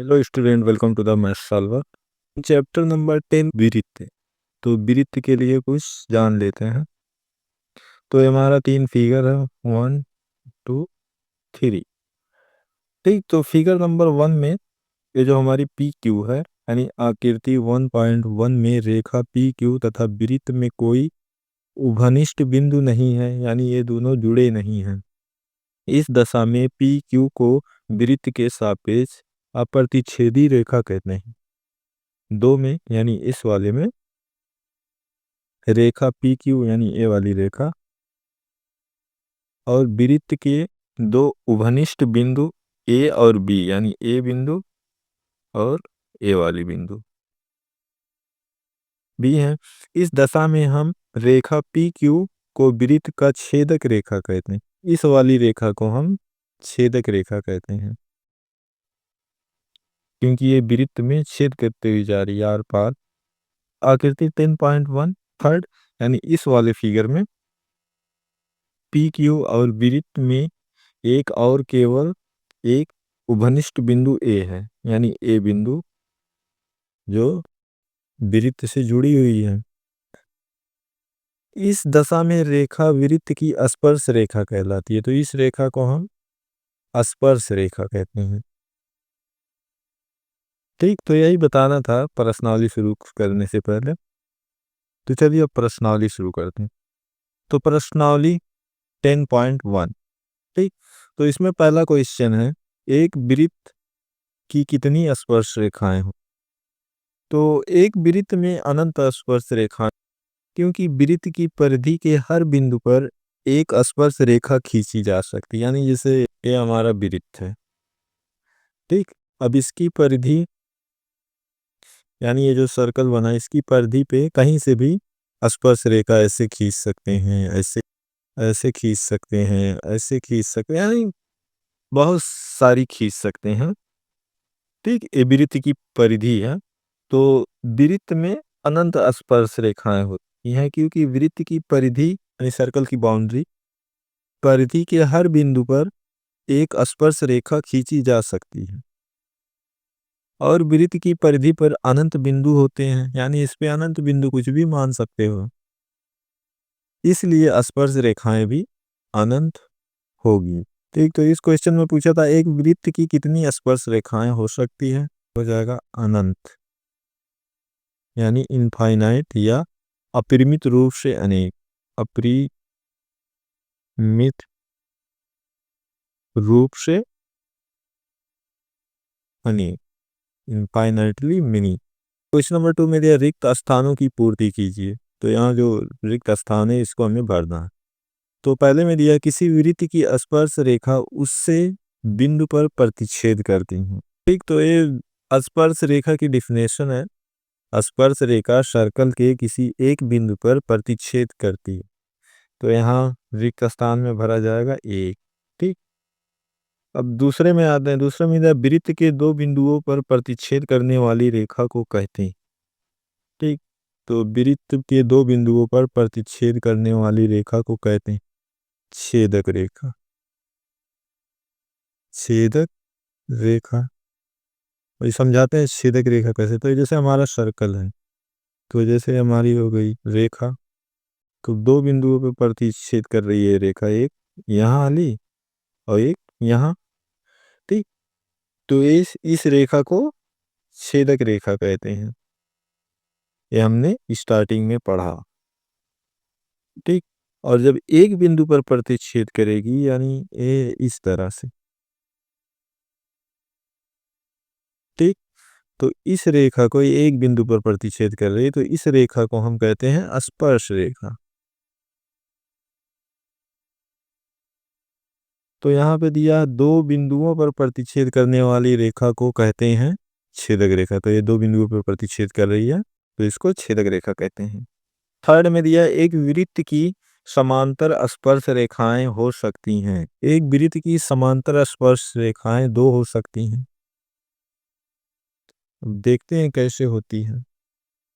Hello student, welcome to the math solver. Chapter number 10 वृत्त। तो वृत्त के लिए कुछ जान लेते हैं। तो ये हमारा 3 फिगर है, 1 2 3। ठीक, तो फिगर नंबर 1 में ये जो हमारी पी क्यू है, यानी आकृति 1.1 में रेखा पी क्यू तथा वृत्त में कोई उभनिष्ठ बिंदु नहीं है, यानी ये दोनों जुड़े नहीं हैं। इस दशा में पी क्यू को वृत्त के सापेक्ष अप्रतिच्छेदी रेखा कहते हैं। 2 में यानी इस वाले में रेखा पी क्यू यानी ए वाली रेखा और वृत्त के 2 उभनिष्ठ बिंदु ए और बी, यानी ए बिंदु और ए वाली बिंदु बी है। इस दशा में हम रेखा पी क्यू को वृत्त का छेदक रेखा कहते हैं। इस वाली रेखा को हम छेदक रेखा कहते हैं, क्योंकि ये वृत्त में छेद करते हुए जा रही है आर पार। आकृति 10.1 थर्ड, यानी इस वाले फिगर में पी क्यू और वृत्त में एक और केवल एक उभनिष्ठ बिंदु ए है, यानी ए बिंदु जो वृत्त से जुड़ी हुई है। इस दशा में रेखा वृत्त की स्पर्श रेखा कहलाती है। तो इस रेखा को हम स्पर्श रेखा कहते हैं। ठीक, तो यही बताना था प्रश्नावली शुरू करने से पहले। तो चलिए अब प्रश्नावली शुरू करते हैं। तो प्रश्नावली 10.1। ठीक, तो इसमें पहला क्वेश्चन है, एक वृत्त की कितनी स्पर्श रेखाएं हो? तो एक वृत्त में अनंत स्पर्श रेखा, क्योंकि वृत्त की परिधि के हर बिंदु पर एक स्पर्श रेखा खींची जा सकती है। यानी जैसे ये हमारा वृत्त है, ठीक, अब इसकी परिधि यानी ये जो सर्कल बना है, इसकी परिधि पे कहीं से भी स्पर्श रेखा ऐसे खींच सकते हैं, ऐसे ऐसे खींच सकते हैं, ऐसे खींच सकते हैं, यानी बहुत सारी खींच सकते हैं। ठीक, ये वृत्त की परिधि है। तो वृत्त में अनंत स्पर्श रेखाएं होती हैं, क्योंकि वृत्त की परिधि यानी सर्कल की बाउंड्री, परिधि के हर बिंदु पर एक स्पर्श रेखा खींची जा सकती है। और वृत्त की परिधि पर अनंत बिंदु होते हैं, यानी इस पे अनंत बिंदु कुछ भी मान सकते हो, इसलिए स्पर्श रेखाएं भी अनंत होगी। ठीक, तो इस क्वेश्चन में पूछा था एक वृत्त की कितनी स्पर्श रेखाएं हो सकती है, हो जाएगा अनंत, यानी इनफाइनाइट या अपरिमित रूप से अनेक। अपरिमित रूप से अनेक, इनफाइनाइटली मिनी। क्वेश्चन नंबर 2 में दिया रिक्त स्थानों की पूर्ति कीजिए। तो यहाँ जो रिक्त स्थान है इसको हमें भरना है। तो पहले में दिया किसी वृत्त की स्पर्श रेखा उससे बिंदु पर प्रतिच्छेद करती है। ठीक, तो ये स्पर्श रेखा की डिफिनेशन है, स्पर्श रेखा सर्कल के किसी एक बिंदु पर प्रतिच्छेद करती है। तो यहाँ रिक्त स्थान में भरा जाएगा 1। ठीक, अब दूसरे में आते हैं। दूसरे में वृत्त के 2 बिंदुओं पर प्रतिच्छेद करने वाली रेखा को कहते हैं। ठीक, तो वृत्त के 2 बिंदुओं पर प्रतिच्छेद करने वाली रेखा को कहते हैं छेदक रेखा। छेदक रेखा वही समझाते हैं छेदक रेखा कैसे। तो जैसे हमारा सर्कल है, तो जैसे हमारी हो गई रेखा, तो 2 बिंदुओं पर प्रतिच्छेद कर रही है रेखा, एक यहाँ वाली और एक यहाँ। ठीक, तो इस रेखा को छेदक रेखा कहते हैं। ये हमने स्टार्टिंग में पढ़ा। ठीक, और जब एक बिंदु पर प्रतिच्छेद करेगी, यानी ये इस तरह से, ठीक, तो इस रेखा को ये एक बिंदु पर प्रतिच्छेद कर रही है, तो इस रेखा को हम कहते हैं स्पर्श रेखा। तो यहाँ पे दिया 2 बिंदुओं पर प्रतिच्छेद करने वाली रेखा को कहते हैं छेदक रेखा। तो ये 2 बिंदुओं पर प्रतिच्छेद कर रही है, तो इसको छेदक रेखा कहते हैं। थर्ड में दिया एक वृत्त की समांतर स्पर्श रेखाएं हो सकती हैं। एक वृत्त की समांतर स्पर्श रेखाएं 2 हो सकती हैं। अब देखते हैं कैसे होती है।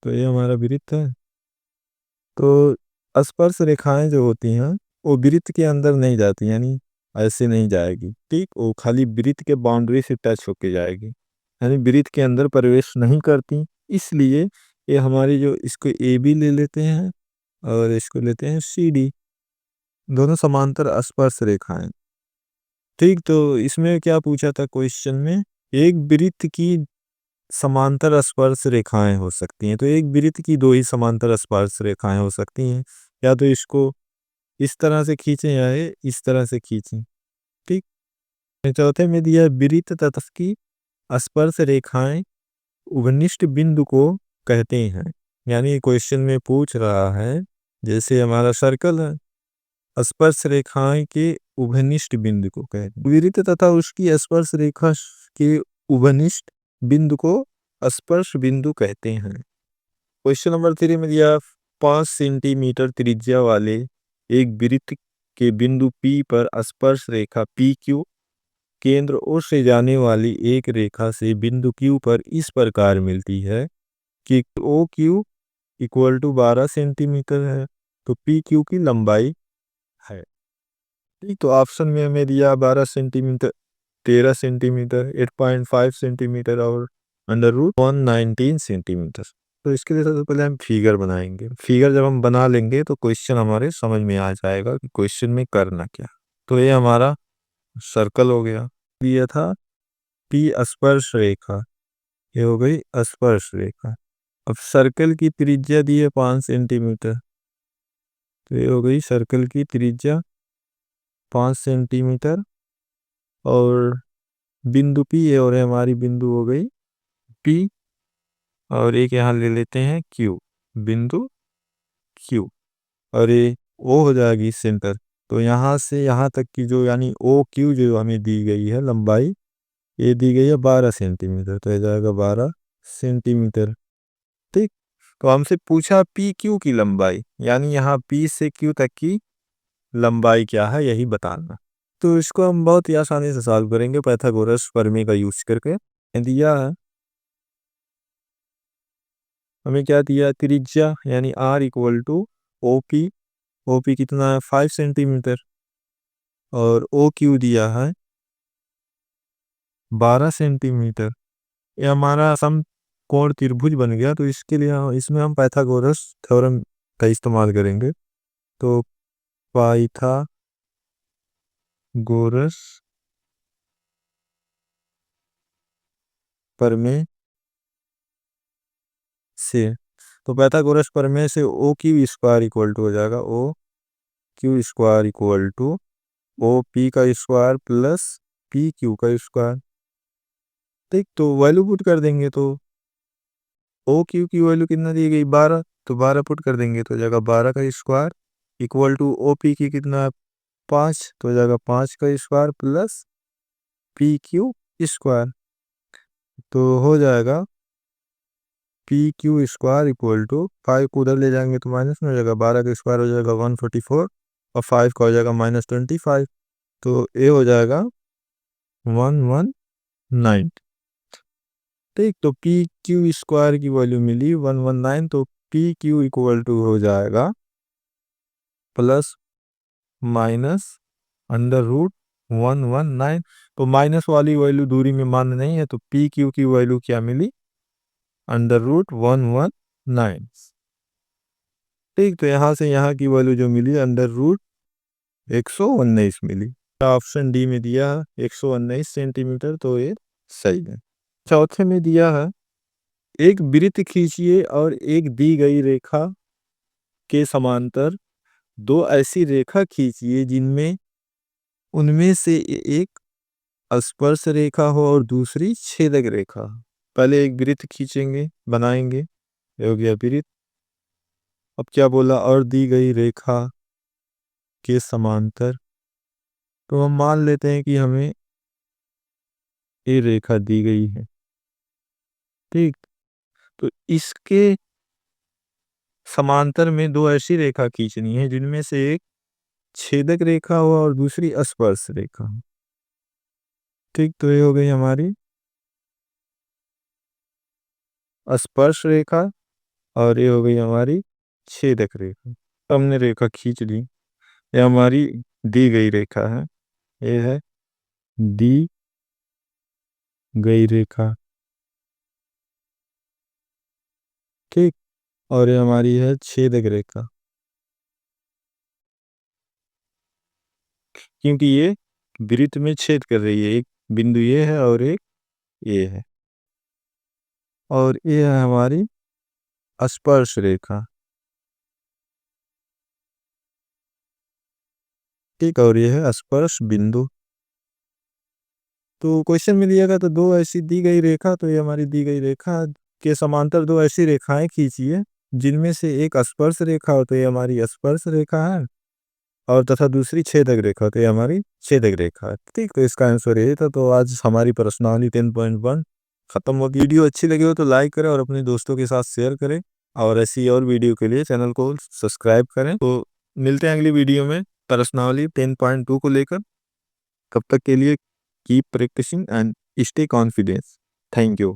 तो ये हमारा वृत्त है, तो स्पर्श रेखाएं जो होती हैं वो वृत्त के अंदर नहीं जाती, यानी ऐसे नहीं जाएगी। ठीक, वो खाली वृत्त के बाउंड्री से टच होके जाएगी। यानी वृत्त के अंदर प्रवेश नहीं करती, इसलिए ये हमारी जो इसको ए बी ले लेते हैं और इसको लेते हैं सी डी, दोनों समांतर स्पर्श रेखाएं। ठीक, तो इसमें क्या पूछा था क्वेश्चन में, एक वृत्त की समांतर स्पर्श रेखाएं हो सकती हैं, तो एक वृत्त की दो ही समांतर स्पर्श रेखाएं हो सकती हैं, या तो इसको इस तरह से खींचें या ये इस तरह से खींचें। ठीक, चौथे में दिया वृत्त तथा की स्पर्श रेखाएं उभनिष्ठ बिंदु को कहते हैं। यानी क्वेश्चन में पूछ रहा है, जैसे हमारा सर्कल है, स्पर्श रेखाएं के उभनिष्ठ बिंदु को कहते हैं। वृत्त तथा उसकी स्पर्श रेखा के उभनिष्ठ बिंदु को स्पर्श बिंदु कहते हैं। क्वेश्चन नंबर 3 में दिया 5 सेंटीमीटर त्रिज्या वाले एक वृत्त के बिंदु P पर स्पर्श रेखा PQ केंद्र O से जाने वाली एक रेखा से बिंदु Q पर इस प्रकार मिलती है कि OQ इक्वल टू 12 सेंटीमीटर है, तो PQ की लंबाई है। ठीक, तो ऑप्शन में हमें दिया 12 सेंटीमीटर, 13 सेंटीमीटर, 8.5 सेंटीमीटर और अंडर रूट 119 सेंटीमीटर। तो इसके लिए सबसे पहले हम फिगर बनाएंगे। फिगर जब हम बना लेंगे तो क्वेश्चन हमारे समझ में आ जाएगा कि क्वेश्चन में करना क्या। तो ये हमारा सर्कल हो गया, दिया था पी स्पर्श रेखा, ये हो गई स्पर्श रेखा। अब सर्कल की त्रिज्या दी है 5 सेंटीमीटर, तो ये हो गई सर्कल की त्रिज्या 5 सेंटीमीटर, और बिंदु P है और हमारी बिंदु हो गई P, और एक यहाँ ले लेते हैं Q, बिंदु Q, और ये O हो जाएगी सेंटर। तो यहाँ से यहाँ तक की जो यानी OQ जो हमें दी गई है लंबाई, ये दी गई है 12 सेंटीमीटर, तो ये जाएगा 12 सेंटीमीटर। ठीक, तो हमसे पूछा PQ की लंबाई, यानी यहाँ P से Q तक की लंबाई क्या है यही बताना। तो इसको हम बहुत ही आसानी से सॉल्व करेंगे पाइथागोरस प्रमेय का यूज करके। दिया है हमें, क्या दिया, त्रिज्या यानी R equal to OP, OP कितना है 5 सेंटीमीटर, और OQ दिया है 12 सेंटीमीटर। ये हमारा समकोण त्रिभुज बन गया, तो इसके लिए इसमें हम पाइथागोरस थ्योरम का इस्तेमाल करेंगे। तो पाइथागोरस प्रमेय से, तो पाइथागोरस प्रमेय से O Q square equal to हो जाएगा O Q square equal to O P का स्क्वायर प्लस पी क्यू का स्क्वायर। ठीक, तो वैल्यू पुट कर देंगे, तो ओ क्यू की वैल्यू कितना दी गई 12, तो 12 पुट कर देंगे तो हो जाएगा 12 का square equal to O P की कितना 5, तो हो जाएगा 5 का square plus P Q square, तो हो जाएगा P Q square equal to 5 को उधर ले जाएंगे तो माइनस में हो जाएगा, 12 का स्क्वायर हो जाएगा 144 और 5 का हो जाएगा -25, तो ए हो जाएगा 119। ठीक, तो पी क्यू स्क्वायर की वैल्यू मिली 119, तो पी क्यू इक्वल टू हो जाएगा प्लस माइनस अंडर रूट 119, तो माइनस वाली वैल्यू दूरी में मान्य नहीं है, तो पी क्यू की वैल्यू क्या मिली, अंडर रूट 119। ठीक, तो यहाँ से यहाँ की वैल्यू जो मिली अंडर रूट 119 मिली। ऑप्शन डी में दिया है 119 सेंटीमीटर, तो ये सही है। चौथे में दिया है एक वृत्त खींचिए और एक दी गई रेखा के समांतर दो ऐसी रेखा खींचिए जिनमें उनमें से एक स्पर्श रेखा हो और दूसरी छेदक रेखा हो। पहले एक वृत्त खींचेंगे, बनाएंगे, ये हो गया वृत्त। अब क्या बोला, और दी गई रेखा के समांतर, तो हम मान लेते हैं कि हमें ये रेखा दी गई है। ठीक, तो इसके समांतर में दो ऐसी रेखा खींचनी है जिनमें से एक छेदक रेखा हो और दूसरी स्पर्श रेखा हो। ठीक, तो ये हो गई हमारी स्पर्श रेखा और ये हो गई हमारी छेदक रेखा। हमने रेखा खींच ली, ये हमारी दी गई रेखा है, ये है दी गई रेखा। और ये हमारी है छेदक रेखा, क्योंकि ये वृत्त में छेद कर रही है। एक बिंदु ये है और एक ये है। और ये है हमारी स्पर्श रेखा। ठीक, और ये है स्पर्श बिंदु। तो क्वेश्चन में दिया गया तो दो ऐसी दी गई रेखा, तो ये हमारी दी गई रेखा के समांतर दो ऐसी रेखाएं खींचिए जिनमें से एक स्पर्श रेखा हो, तो ये हमारी स्पर्श रेखा है, और तथा दूसरी छेदक रेखा, तो ये हमारी छेदक रेखा है। ठीक, तो इसका आंसर ये था। तो आज हमारी प्रश्नावली 10.1 खत्म हो। वीडियो अच्छी लगी हो तो लाइक करें और अपने दोस्तों के साथ शेयर करें, और ऐसी और वीडियो के लिए चैनल को सब्सक्राइब करें। तो मिलते हैं अगली वीडियो में प्रश्नावली 10.2 को लेकर। तब तक के लिए keep practicing and stay confidence. Thank you.